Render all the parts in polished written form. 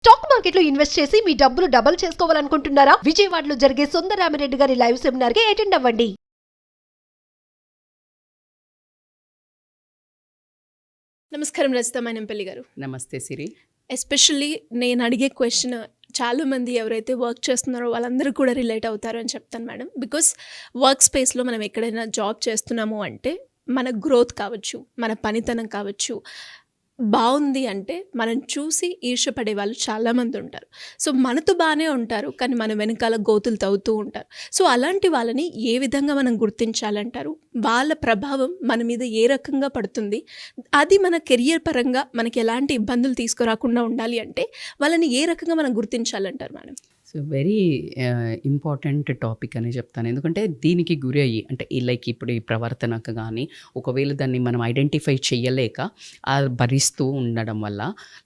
Stock మార్కెట్లో invest చేసి మీ డబ్బులు డబుల్ చేసుకోవాలనుకుంటున్నారా? విజయవాడలో జరిగే సుందరరామిరెడ్డి గారి లైవ్ సెమినార్ కి అటెండ్ అవ్వండి. నమస్కారం రజిత మైనంపల్లి గారు. నమస్తే సిరి. ఎస్పెషల్లీ నేను అడిగే క్వశ్చన్ చాలామంది ఎవరైతే వర్క్ చేస్తున్నారో వాళ్ళందరూ కూడా రిలేట్ అవుతారు అని చెప్తాను మేడం. బికాస్ వర్క్ స్పేస్లో మనం ఎక్కడైనా జాబ్ చేస్తున్నాము అంటే మన గ్రోత్ కావచ్చు, మన పనితనం కావచ్చు, బాగుంది అంటే మనం చూసి ఈర్ష్యపడే వాళ్ళు చాలామంది ఉంటారు. సో మనతో బాగానే ఉంటారు, కానీ మన వెనకాల గోతులు తవ్వుతూ ఉంటారు. సో అలాంటి వాళ్ళని ఏ విధంగా మనం గుర్తించాలంటారు? వాళ్ళ ప్రభావం మన మీద ఏ రకంగా పడుతుంది? అది మన కెరియర్ పరంగా మనకి ఎలాంటి ఇబ్బందులు తీసుకురాకుండా ఉండాలి అంటే వాళ్ళని ఏ రకంగా మనం గుర్తించాలంటారు madam? So very important topic అని చెప్తాను. ఎందుకంటే దీనికి గురి అయ్యి అంటే లైక్ ఇప్పుడు ఈ ప్రవర్తనకు కానీ ఒకవేళ దాన్ని మనం ఐడెంటిఫై చేయలేక భరిస్తూ ఉండడం వల్ల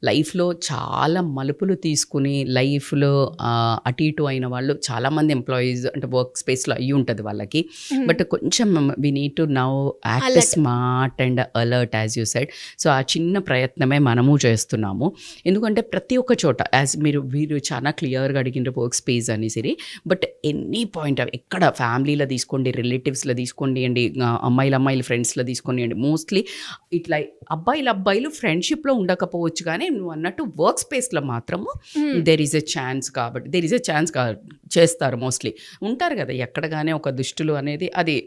లైఫ్లో చాలా మలుపులు తీసుకుని లైఫ్లో అటు ఇటు అయిన వాళ్ళు చాలామంది ఎంప్లాయీస్ అంటే వర్క్ స్పేస్లో అయ్యి ఉంటుంది వాళ్ళకి. బట్ కొంచెం we need to now act smart and alert as you said. So ఆ చిన్న ప్రయత్నమే మనము చేస్తున్నాము. ఎందుకంటే ప్రతి ఒక్క చోట యాజ్ మీరు చాలా క్లియర్గా అడిగిన వర్క్ స్పేస్ అని సరే, బట్ ఎనీ పాయింట్ ఎక్కడ ఫ్యామిలీలో తీసుకోండి, రిలేటివ్స్లో తీసుకోండి అండి, అమ్మాయిలు ఫ్రెండ్స్లో తీసుకోండి అండి, మోస్ట్లీ ఇట్లా అబ్బాయిలు ఫ్రెండ్షిప్లో ఉండకపోవచ్చు, కానీ నువ్వు అన్నట్టు వర్క్ స్పేస్లో మాత్రము దెర్ ఈజ్ ఎ ఛాన్స్. కాబట్టి దెర్ ఈజ్ ఎ ఛాన్స్ చేస్తారు. మోస్ట్లీ ఉంటారు కదా ఎక్కడగానే ఒక దుష్టులు అనేది, అది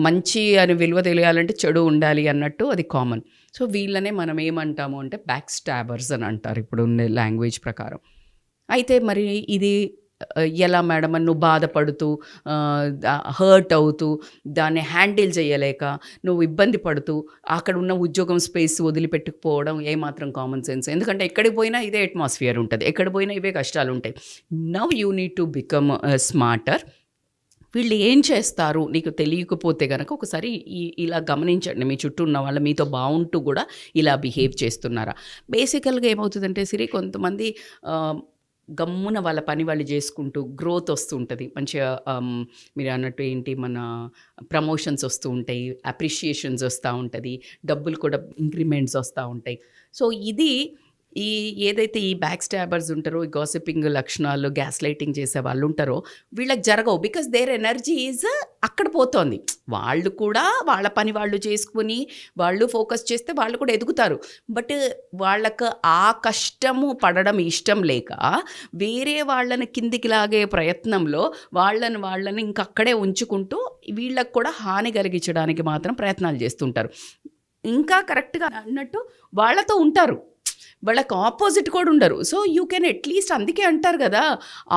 మంచి అని విలువ తెలియాలంటే చెడు ఉండాలి అన్నట్టు అది కామన్. సో వీళ్ళనే మనం ఏమంటాము అంటే బ్యాక్ స్టాబర్స్ అని అంటారు ఇప్పుడు ఉండే లాంగ్వేజ్ ప్రకారం. అయితే మరి ఇది ఎలా మేడం అని నువ్వు బాధపడుతూ హర్ట్ అవుతూ దాన్ని హ్యాండిల్ చేయలేక నువ్వు ఇబ్బంది పడుతూ అక్కడ ఉన్న ఉద్యోగం స్పేస్ వదిలిపెట్టుకుపోవడం ఏమాత్రం కామన్ సెన్స్? ఎందుకంటే ఎక్కడికి పోయినా ఇదే అట్మాస్ఫియర్ ఉంటుంది, ఎక్కడ పోయినా ఇవే కష్టాలు ఉంటాయి. Now you need to become smarter. వీళ్ళు ఏం చేస్తారు నీకు తెలియకపోతే కనుక ఒకసారి ఇలా గమనించండి. మీ చుట్టూ ఉన్న వాళ్ళు మీతో బాగుంటూ కూడా ఇలా బిహేవ్ చేస్తున్నారా? బేసికల్గా ఏమవుతుందంటే సిరి, కొంతమంది గమ్మున వాళ్ళ పని వాళ్ళు చేసుకుంటూ గ్రోత్ వస్తూ ఉంటుంది, మంచిగా మీరు అన్నట్టు ఏంటి మన ప్రమోషన్స్ వస్తూ ఉంటాయి, అప్రిషియేషన్స్ వస్తూ ఉంటుంది, డబ్బులు కూడా ఇంక్రిమెంట్స్ వస్తూ ఉంటాయి. సో ఇది ఏదైతే ఈ బ్యాక్ స్టాబర్స్ ఉంటారో, ఈ గాసిపింగ్ లక్షణాలు, గ్యాస్ లైటింగ్ చేసే వాళ్ళు ఉంటారో వీళ్ళకి జరగవు. బికాస్ దేర్ ఎనర్జీ ఈజ్ అక్కడ పోతోంది. వాళ్ళు కూడా వాళ్ళ పని వాళ్ళు చేసుకుని వాళ్ళు ఫోకస్ చేస్తే వాళ్ళు కూడా ఎదుగుతారు. బట్ వాళ్ళకు ఆ కష్టము పడడం ఇష్టం లేక వేరే వాళ్ళని కిందికి లాగే ప్రయత్నంలో వాళ్ళని ఇంకక్కడే ఉంచుకుంటూ వీళ్ళకు కూడా హాని కలిగించడానికి మాత్రం ప్రయత్నాలు చేస్తుంటారు. ఇంకా కరెక్ట్గా అన్నట్టు వాళ్ళతో ఉంటారు, వాళ్ళకి ఆపోజిట్ కూడా ఉండరు. సో యూ కెన్ అట్లీస్ట్, అందుకే అంటారు కదా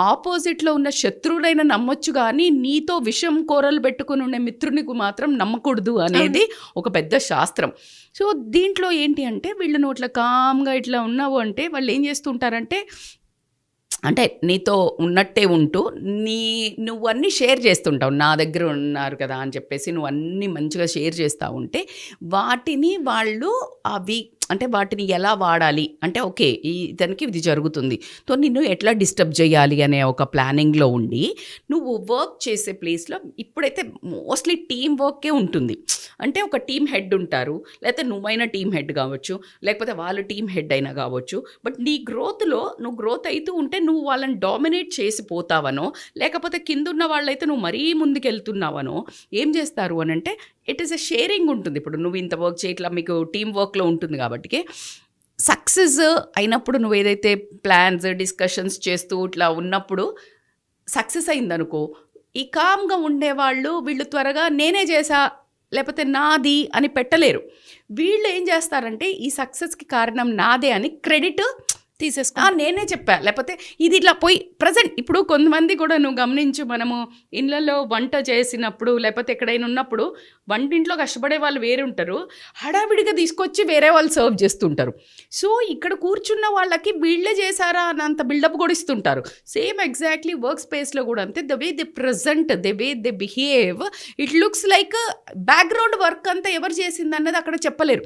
ఆపోజిట్లో ఉన్న శత్రువులైనా నమ్మొచ్చు కానీ నీతో విషం కూరలు పెట్టుకుని ఉండే మిత్రునికి మాత్రం నమ్మకూడదు అనేది ఒక పెద్ద శాస్త్రం. సో దీంట్లో ఏంటి అంటే వీళ్ళు నువ్వు ఇట్లా కామ్గా ఇట్లా ఉన్నావు అంటే వాళ్ళు ఏం చేస్తుంటారంటే, అంటే నీతో ఉన్నట్టే ఉంటూ నువ్వు అన్నీ షేర్ చేస్తుంటావు, నా దగ్గర ఉన్నారు కదా అని చెప్పేసి నువ్వు అన్నీ మంచిగా షేర్ చేస్తూ ఉంటే వాటిని వాళ్ళు అవి అంటే వాటిని ఎలా వాడాలి అంటే, ఓకే ఇతనికి ఇది జరుగుతుంది, సో నిన్ను ఎట్లా డిస్టర్బ్ చేయాలి అనే ఒక ప్లానింగ్లో ఉండి నువ్వు వర్క్ చేసే ప్లేస్లో ఇప్పుడైతే మోస్ట్లీ టీమ్ వర్కే ఉంటుంది. అంటే ఒక టీమ్ హెడ్ ఉంటారు, లేకపోతే నువ్వైనా టీమ్ హెడ్ కావచ్చు, లేకపోతే వాళ్ళు టీమ్ హెడ్ అయినా కావచ్చు. బట్ నీ గ్రోత్లో నువ్వు గ్రోత్ అవుతూ ఉంటే నువ్వు వాళ్ళని డామినేట్ చేసి పోతావనో, లేకపోతే కిందున్న వాళ్ళైతే నువ్వు మరీ ముందుకెళ్తున్నావనో ఏం చేస్తారు అని అంటే ఇట్ ఈస్ ఎ షేరింగ్ ఉంటుంది. ఇప్పుడు నువ్వు ఇంత వర్క్ చేయి, ఇట్లా మీకు టీమ్ వర్క్లో ఉంటుంది కాబట్టి సక్సెస్ అయినప్పుడు నువ్వు ఏదైతే ప్లాన్స్ డిస్కషన్స్ చేస్తూ ఇట్లా ఉన్నప్పుడు సక్సెస్ అయిందనుకో, ఈ కామ్గా ఉండేవాళ్ళు వీళ్ళు త్వరగా నేనే చేసా లేకపోతే నాది అని పెట్టలేరు. వీళ్ళు ఏం చేస్తారంటే ఈ సక్సెస్కి కారణం నాదే అని క్రెడిట్ తీసేసుకో, నేనే చెప్పా, లేకపోతే ఇది ఇట్లా పోయి ప్రజెంట్. ఇప్పుడు కొంతమంది కూడా నువ్వు గమనించు, మనము ఇళ్ళల్లో వంట చేసినప్పుడు లేకపోతే ఎక్కడైనా ఉన్నప్పుడు వంటింట్లో కష్టపడే వాళ్ళు వేరే ఉంటారు, హడావిడిగా తీసుకొచ్చి వేరే వాళ్ళు సర్వ్ చేస్తుంటారు. సో ఇక్కడ కూర్చున్న వాళ్ళకి వీళ్ళే చేశారా అన్నంత బిల్డప్ కూడా ఇస్తుంటారు. సేమ్ ఎగ్జాక్ట్లీ వర్క్ స్పేస్లో కూడా అంతే. The way they present, the way they behave, it looks like background work అంతా ఎవరు చేసింది అన్నది అక్కడ చెప్పలేరు.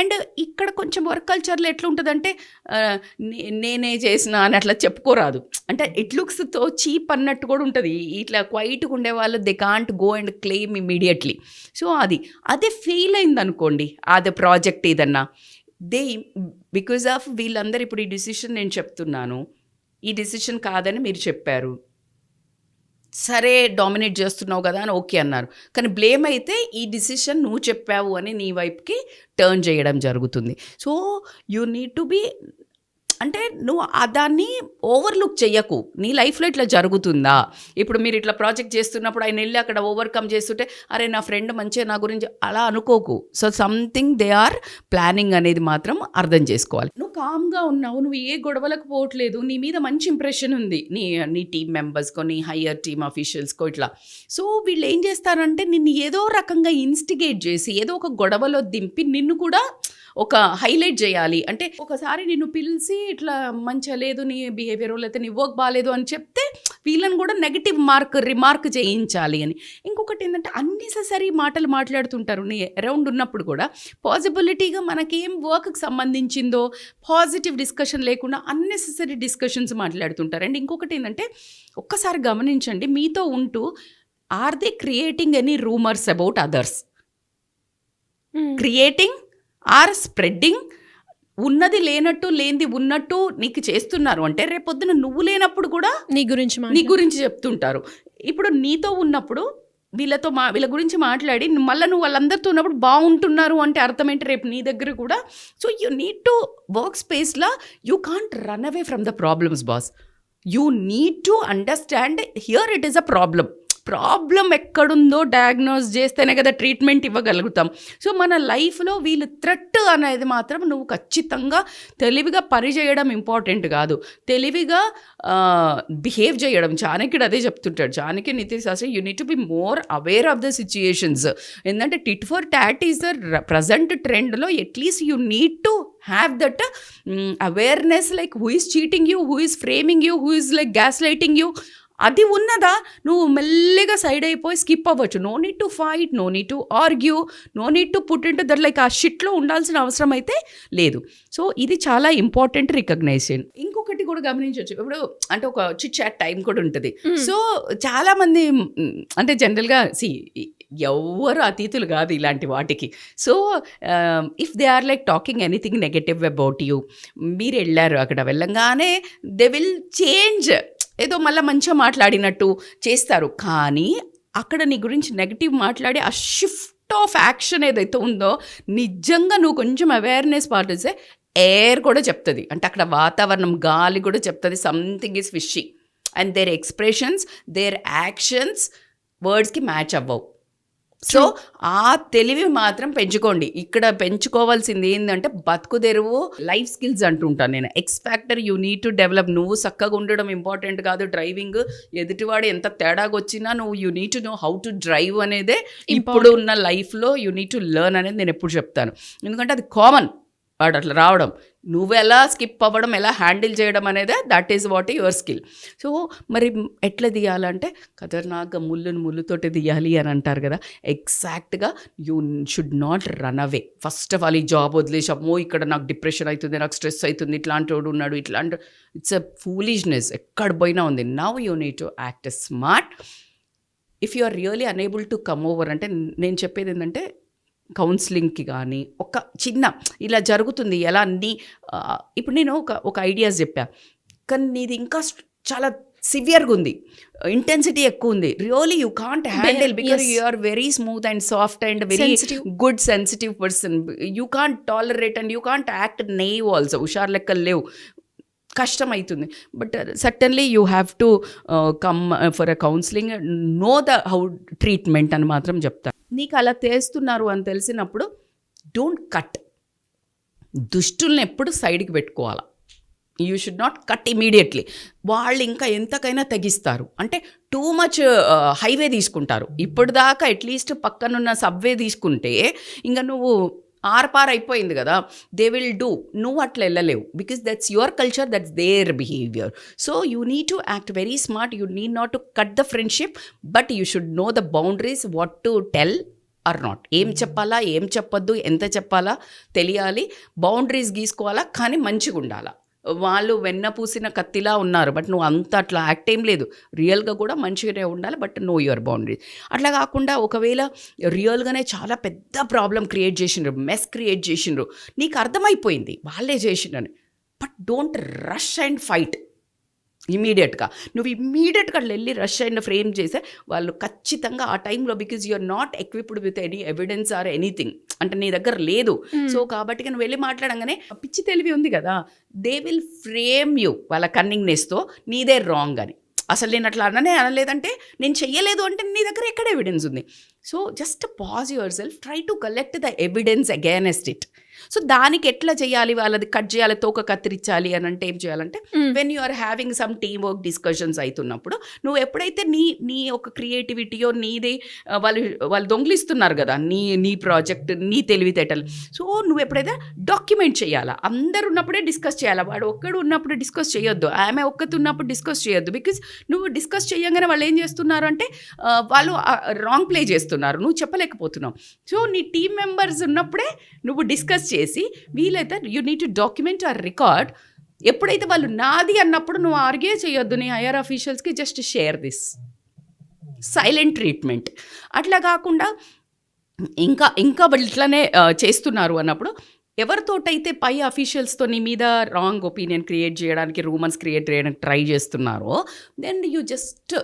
అండ్ ఇక్కడ కొంచెం వర్క్ కల్చర్లో ఎట్లుంటుందంటే నేనే చేసిన అని అట్లా చెప్పుకోరాదు. అంటే ఇట్ లుక్స్ తో చీప్ అన్నట్టు కూడా ఉంటుంది. ఇట్లా క్వైట్గా ఉండేవాళ్ళు they can't go and claim immediately. So అదే ఫెయిల్ అయింది అనుకోండి, అదే ప్రాజెక్ట్ ఏదన్నా దే బికాజ్ ఆఫ్ వీళ్ళందరూ ఇప్పుడు ఈ డిసిషన్ నేను చెప్తున్నాను, ఈ డిసిషన్ కాదని మీరు చెప్పారు, సరే డామినేట్ చేస్తున్నావు కదా అని ఓకే అన్నారు. కానీ బ్లేమ్ అయితే ఈ డిసిషన్ నువ్వు చెప్పావు అని నీ వైపుకి టర్న్ చేయడం జరుగుతుంది. So you need to be, అంటే నువ్వు దాన్ని ఓవర్లుక్ చెయ్యకు. నీ లైఫ్లో ఇట్లా జరుగుతుందా, ఇప్పుడు మీరు ఇట్లా ప్రాజెక్ట్ చేస్తున్నప్పుడు ఆయన వెళ్ళి అక్కడ ఓవర్కమ్ చేస్తుంటే అరే నా ఫ్రెండ్ మంచిగా నా గురించి అలా అనుకోకు. So something they are planning అనేది మాత్రం అర్థం చేసుకోవాలి. నువ్వు కామ్గా ఉన్నావు, నువ్వు ఏ గొడవలకు పోవట్లేదు, నీ మీద మంచి ఇంప్రెషన్ ఉంది నీ టీమ్ మెంబర్స్కో, నీ హయ్యర్ టీమ్ ఆఫీషియల్స్కో ఇట్లా. సో వీళ్ళు ఏం చేస్తారంటే నిన్ను ఏదో రకంగా ఇన్స్టిగేట్ చేసి ఏదో ఒక గొడవలో దింపి నిన్ను కూడా ఒక హైలైట్ చేయాలి. అంటే ఒకసారి నిన్ను పిలిచి ఇట్లా మంచిగా లేదు నీ బిహేవియర్, లేకపోతే నీ వర్క్ బాగాలేదు అని చెప్తే వీళ్ళని కూడా నెగిటివ్ రిమార్క్ చేయించాలి అని. ఇంకొకటి ఏంటంటే అన్నెసెసరీ మాటలు మాట్లాడుతుంటారు నీ అరౌండ్ ఉన్నప్పుడు కూడా. పాసిబిలిటీగా మనకేం వర్క్కి సంబంధించిందో పాజిటివ్ డిస్కషన్ లేకుండా అన్నెసెసరీ డిస్కషన్స్ మాట్లాడుతుంటారు. అండ్ ఇంకొకటి ఏంటంటే ఒక్కసారి గమనించండి, మీతో ఉంటూ are they creating any rumours about others? Creating or spreading? ఉన్నది లేనట్టు లేనిది ఉన్నట్టు నీకు చేస్తున్నారు అంటే రేపొద్దున నువ్వు లేనప్పుడు కూడా నీ గురించి చెప్తుంటారు. ఇప్పుడు నీతో ఉన్నప్పుడు వీళ్ళ గురించి మాట్లాడి మళ్ళీ నువ్వు వాళ్ళందరితో ఉన్నప్పుడు బాగుంటున్నారు అంటే అర్థం ఏంటి రేపు నీ దగ్గర కూడా. So you need to work స్పేస్లో you can't run away from the problems boss. You need to understand here it is a problem ఎక్కడుందో డయాగ్నోస్ చేస్తేనే కదా ట్రీట్మెంట్ ఇవ్వగలుగుతాం. సో మన లైఫ్లో వీళ్ళు థ్రెట్ అనేది మాత్రం నువ్వు ఖచ్చితంగా తెలివిగా పని చేయడం ఇంపార్టెంట్ కాదు, తెలివిగా బిహేవ్ చేయడం. చాణక్యుడు అదే చెప్తుంటాడు, Chanakya Niti Shastri, you need to be more aware of the situations. ఏంటంటే tit for tat is the present ట్రెండ్లో at least you need to have that awareness, like who is cheating you, who is framing you, who is like gas lighting you. అది ఉన్నదా నువ్వు మెల్లిగా side అయిపోయి స్కిప్ అవ్వచ్చు. No need to fight, no need to argue, no need to put in to that, like ఆ షిట్లో ఉండాల్సిన అవసరం అయితే లేదు. సో ఇది చాలా ఇంపార్టెంట్ రికగ్నైజేషన్. ఇంకొకటి కూడా గమనించవచ్చు, ఇప్పుడు అంటే ఒక చిట్ చాట్ టైం కూడా ఉంటుంది. సో చాలామంది అంటే జనరల్గా ఎవరు అతీతులు కాదు ఇలాంటి వాటికి. So if they are like talking anything negative about you, మీరు వెళ్ళారు అక్కడ, వెళ్ళంగానే దే విల్ చేంజ్, ఏదో మళ్ళీ మంచిగా మాట్లాడినట్టు చేస్తారు. కానీ అక్కడ నీ గురించి నెగిటివ్ మాట్లాడి ఆ షిఫ్ట్ ఆఫ్ యాక్షన్ ఏదైతే ఉందో నిజంగా నువ్వు కొంచెం అవేర్నెస్ పాటిస్తే ఎయిర్ కూడా చెప్తుంది, అంటే అక్కడ వాతావరణం గాలి కూడా చెప్తుంది something is fishy. And their expressions, their actions వర్డ్స్కి మ్యాచ్ అవ్వవు. సో ఆ తెలివి మాత్రం పెంచుకోండి. ఇక్కడ పెంచుకోవాల్సింది ఏంటంటే బతుకు తెరువు, లైఫ్ స్కిల్స్ అంటుంటాను నేను. X factor you need to develop. నువ్వు చక్కగా ఉండడం ఇంపార్టెంట్ కాదు, డ్రైవింగ్ ఎదుటివాడు ఎంత తేడాగా వచ్చినా నువ్వు you need to know how to drive అనేదే ఇప్పుడు ఉన్న లైఫ్లో యూ నీడ్ టు లెర్న్ అనేది నేను ఎప్పుడు చెప్తాను. ఎందుకంటే అది కామన్, వాడు అట్లా రావడం, నువ్వు ఎలా స్కిప్ అవ్వడం, ఎలా హ్యాండిల్ చేయడం అనేదే that is what your skill. So మరి ఎట్లా తీయాలంటే ఖతర్నాక్గా ముళ్ళుతోటి తీయాలి అని అంటారు కదా, ఎగ్జాక్ట్గా you should not run away. First of all ఈ జాబ్ వదిలేసి అమ్మో ఇక్కడ నాకు డిప్రెషన్ అవుతుంది, నాకు స్ట్రెస్ అవుతుంది, ఇట్లాంటి వాడు ఉన్నాడు, ఇట్లాంటి ఇట్స్ అ ఫూలిష్నెస్ ఎక్కడ పోయినా ఉంది. Now you need to act smart. If you are really unable to come over అంటే నేను చెప్పేది ఏంటంటే కౌన్సిలింగ్కి కానీ ఒక చిన్న ఇలా జరుగుతుంది ఎలా నీ ఇప్పుడు నేను ఒక ఐడియాస్ చెప్పా, కానీ నీది ఇంకా చాలా సివియర్గా ఉంది, ఇంటెన్సిటీ ఎక్కువ ఉంది, really you can't handle because you are very smooth and soft and very good sensitive person. You can't tolerate and you can't act naive also, హుషార్ లెక్కలు లేవు, కష్టమవుతుంది. But certainly you have to come for a counselling, know the how treatment అని మాత్రం చెప్తాను. నీకు అలా చేస్తున్నారు అని తెలిసినప్పుడు డోంట్ కట్. దుష్టుల్ని ఎప్పుడు సైడ్కి పెట్టుకోవాలా. You should not cut immediately. వాళ్ళు ఇంకా ఎంతకైనా తెగిస్తారు, అంటే టూ మచ్ హైవే తీసుకుంటారు. ఇప్పటిదాకా అట్లీస్ట్ పక్కనున్న సబ్వే తీసుకుంటే ఇంకా నువ్వు ఆర్పార్ అయిపోయింది కదా, దే విల్ డూ. నువ్వు అట్లా వెళ్ళలేవు because that's your culture, that's their behaviour. So you need to act very smart. You need not to cut the friendship, but you should know the boundaries, what to tell or not. ఏం చెప్పాలా, ఏం చెప్పొద్దు, ఎంత చెప్పాలా తెలియాలి, boundaries గీసుకోవాలా, కానీ మంచిగా ఉండాలా. వాళ్ళు వెన్న పూసిన కత్తిలా ఉన్నారు, బట్ నువ్వు అంత అట్లా యాక్ట్ ఏం లేదు, రియల్గా కూడా మంచిగానే ఉండాలి, బట్ నో యువర్ బౌండరీస్. అట్లా కాకుండా ఒకవేళ రియల్గానే చాలా పెద్ద ప్రాబ్లం క్రియేట్ చేసిండ్రు, మెస్ క్రియేట్ చేసిండ్రు, నీకు అర్థమైపోయింది వాళ్ళే చేసిండ్రని, but don't rush and fight ఇమీడియట్గా. నువ్వు ఇమీడియట్గా వెళ్ళి రష్ అండ్ ఫ్రేమ్ చేసే వాళ్ళు ఖచ్చితంగా ఆ టైంలో, because you're not equipped with any evidence or anything, అంటే నీ దగ్గర లేదు. సో కాబట్టి నువ్వు వెళ్ళి మాట్లాడంగానే పిచ్చి తెలివి ఉంది కదా, దే విల్ ఫ్రేమ్ యూ వాళ్ళ కన్నింగ్నెస్తో నీదే రాంగ్ అని. అసలు నేను అట్లా అనలేదంటే, నేను చెయ్యలేదు అంటే నీ దగ్గర ఎక్కడ ఎవిడెన్స్ ఉంది? So just pause your self, try to collect the evidence against it. So దానికి ఎట్లా చేయాలి, వాళ్ళది కట్ చేయాలి, తోక కత్తిరించాలి అని అంటే ఏం చేయాలంటే, when you are having some team work discussions అవుతున్నప్పుడు నువ్వు ఎప్పుడైతే నీ ఒక క్రియేటివిటీయో నీదే వాళ్ళు దొంగిలిస్తున్నారు కదా నీ ప్రాజెక్ట్, నీ తెలివితేటలు, సో నువ్వు ఎప్పుడైతే డాక్యుమెంట్ చేయాలా, అందరు ఉన్నప్పుడే డిస్కస్ చేయాలా, వాడు ఒక్కడు ఉన్నప్పుడు డిస్కస్ చేయొద్దు, ఆమె ఒక్కటి ఉన్నప్పుడు డిస్కస్ చేయొద్దు. బికాజ్ నువ్వు డిస్కస్ చేయగానే వాళ్ళు ఏం చేస్తున్నారు అంటే వాళ్ళు రాంగ్ ప్లే చేస్తున్నారు, నువ్వు చెప్పలేకపోతున్నావు. సో నీ టీమ్ మెంబర్స్ ఉన్నప్పుడే నువ్వు డిస్కస్ చేసి, వీలైతే you need to document or record. ఎప్పుడైతే వాళ్ళు నాది అన్నప్పుడు నువ్వు ఆర్గ్యూ చేయొద్దు నీ హైయర్ అఫీషియల్స్కి, just share this, silent treatment. అట్లా కాకుండా ఇంకా వాళ్ళు ఇట్లానే చేస్తున్నారు అన్నప్పుడు, ఎవరితోటైతే పై అఫీషియల్స్తో నీ మీద రాంగ్ ఒపీనియన్ క్రియేట్ చేయడానికి, రూమర్స్ క్రియేట్ చేయడానికి ట్రై చేస్తున్నారో, then you just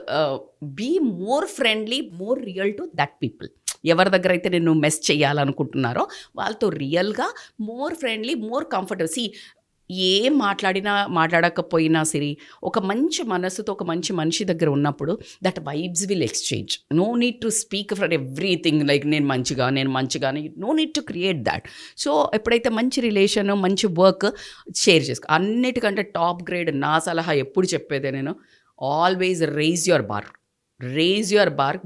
be more friendly, more real to that people. ఎవరి దగ్గర అయితే నేను మెస్ చేయాలనుకుంటున్నారో వాళ్ళతో రియల్గా మోర్ ఫ్రెండ్లీ, మోర్ కంఫర్టబుల్. ఏం మాట్లాడకపోయినా సరే, ఒక మంచి మనసుతో ఒక మంచి మనిషి దగ్గర ఉన్నప్పుడు that vibes will exchange. No need to speak for everything like నేను మంచిగా no need to create that. So ఎప్పుడైతే మంచి రిలేషన్, మంచి వర్క్ షేర్ చేసుకో. అన్నిటికంటే టాప్ గ్రేడ్ నా సలహా ఎప్పుడు చెప్పేదే నేను, always raise your bar.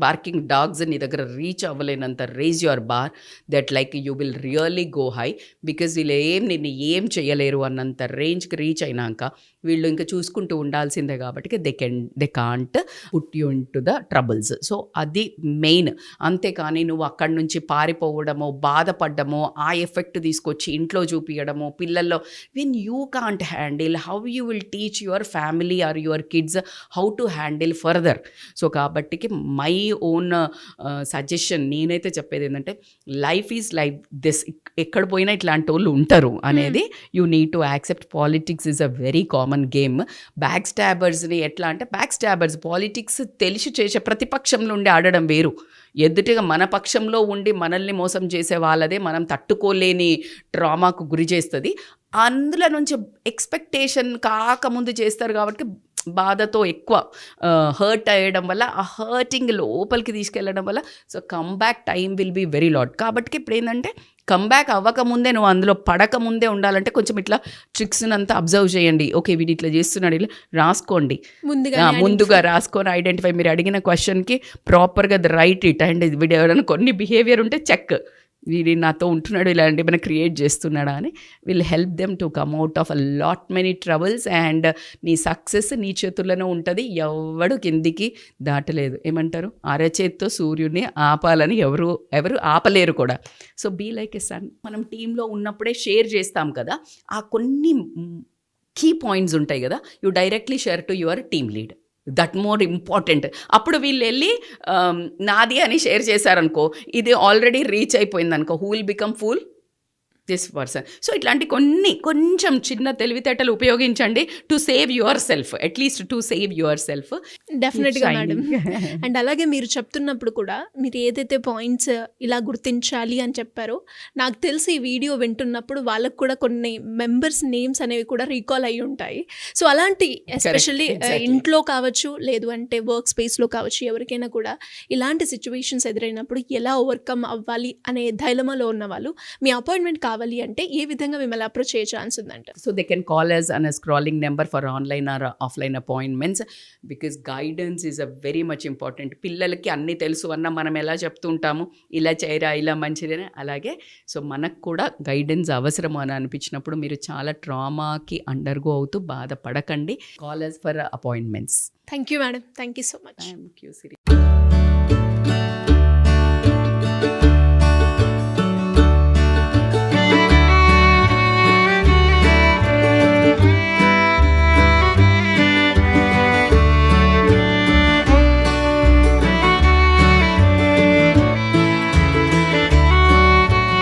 Barking dogs నీ దగ్గర రీచ్ అవ్వలేనంత raise your bar, that like you will really go high. Because వీళ్ళు నిన్ను ఏం చేయలేరు అన్నంత రేంజ్కి రీచ్ అయినాక వీళ్ళు ఇంకా చూసుకుంటూ ఉండాల్సిందే, కాబట్టి they can't put you in to the troubles. So అది మెయిన్. అంతేకాని నువ్వు అక్కడి నుంచి పారిపోవడమో, బాధపడ్డమో, ఆ ఎఫెక్ట్ తీసుకొచ్చి ఇంట్లో చూపించడమో పిల్లల్లో, when you can't handle, how you will teach your family or your kids how to handle further. So కాబట్టి మై ఓన్ సజెషన్ నేనైతే చెప్పేది ఏంటంటే, లైఫ్ ఈజ్ లైక్ దిస్, ఎక్కడ పోయినా ఇట్లాంటి వాళ్ళు ఉంటారు అనేది you need to accept. Politics is a very common game. Back స్టాబర్స్ని ఎట్లా అంటే, పాలిటిక్స్ తెలిసి చేసే ప్రతిపక్షంలో ఉండి ఆడడం వేరు, ఎదుటిగా మన పక్షంలో ఉండి మనల్ని మోసం చేసే వాళ్ళదే మనం తట్టుకోలేని ట్రామాకు గురి చేస్తుంది. అందులో నుంచి ఎక్స్పెక్టేషన్ కాకముందు చేస్తారు కాబట్టి బాధతో ఎక్కువ హర్ట్ అయ్యడం వల్ల, ఆ హర్టింగ్ లోపలికి తీసుకెళ్ళడం వల్ల, so comeback time will be very lot. కాబట్టి ఇప్పుడు ఏంటంటే, కమ్బ్యాక్ అవ్వకముందే, నువ్వు అందులో పడకముందే ఉండాలంటే కొంచెం ఇట్లా ట్రిక్స్ని అంతా అబ్జర్వ్ చేయండి. ఓకే వీడు ఇట్లా చేస్తున్నాడు, ఇలా రాసుకోండి, ముందుగా రాసుకొని ఐడెంటిఫై. మీరు అడిగిన క్వశ్చన్కి ప్రాపర్గా రైట్ ఇట్, అండ్ వీడు ఎవరైనా కొన్ని బిహేవియర్ ఉంటే చెక్, వీడి నాతో ఉంటున్నాడు, ఇలాంటి ఏమైనా క్రియేట్ చేస్తున్నాడా అని. Will help them to come out of a lot many troubles. And నీ సక్సెస్ నీ చేతుల్లోనే ఉంటుంది, ఎవడు కిందికి దాటలేదు. ఏమంటారు, అరచేత్తో సూర్యుడిని ఆపాలని ఎవరు ఆపలేరు కూడా. So be like a sun. మనం టీంలో ఉన్నప్పుడే షేర్ చేస్తాం కదా, ఆ కొన్ని కీ పాయింట్స్ ఉంటాయి కదా, you directly share to your team lead. That more important. అప్పుడు వీళ్ళు వెళ్ళి నాది అని షేర్ చేశారనుకో, ఇది ఆల్రెడీ రీచ్ అయిపోయింది అనుకో, who will become fool? This person. So ఇట్లాంటి కొంచెం చిన్న తెలివితేటలు ఉపయోగించండి to save your self, at least to save your self. డెఫినెట్గా మేడం. అండ్ అలాగే మీరు చెప్తున్నప్పుడు కూడా మీరు ఏదైతే పాయింట్స్ ఇలా గుర్తించాలి అని చెప్పారో, నాకు తెలిసి ఈ వీడియో వింటున్నప్పుడు వాళ్ళకు కూడా కొన్ని మెంబర్స్ నేమ్స్ అనేవి కూడా రీకాల్ అయ్యి ఉంటాయి. సో అలాంటి ఎస్పెషల్లీ ఇంట్లో కావచ్చు, లేదు అంటే వర్క్ స్పేస్లో కావచ్చు, ఎవరికైనా కూడా ఇలాంటి సిచ్యువేషన్స్ ఎదురైనప్పుడు ఎలా ఓవర్కమ్ అవ్వాలి అనే ధైర్యంలో ఉన్న వాళ్ళు మీ అపాయింట్మెంట్ కావాలి అంటే ఏ విధంగా మిమ్మల్ని అప్రోచ్ చేయ ఛాన్స్ ఉందంట? So they can call us on a scrolling number for online or offline appointments, because guidance is a very much important. పిల్లలకి అన్నీ తెలుసు అన్న మనం ఎలా చెప్తుంటాము, ఇలా చేయరా, ఇలా మంచిదేనా, అలాగే సో మనకు కూడా గైడెన్స్ అవసరం అని అనిపించినప్పుడు మీరు చాలా ట్రామాకి అండర్గో అవుతూ బాధపడకండి. Call us for appointments. Thank you madam, thank you so much. Thank you, Siri.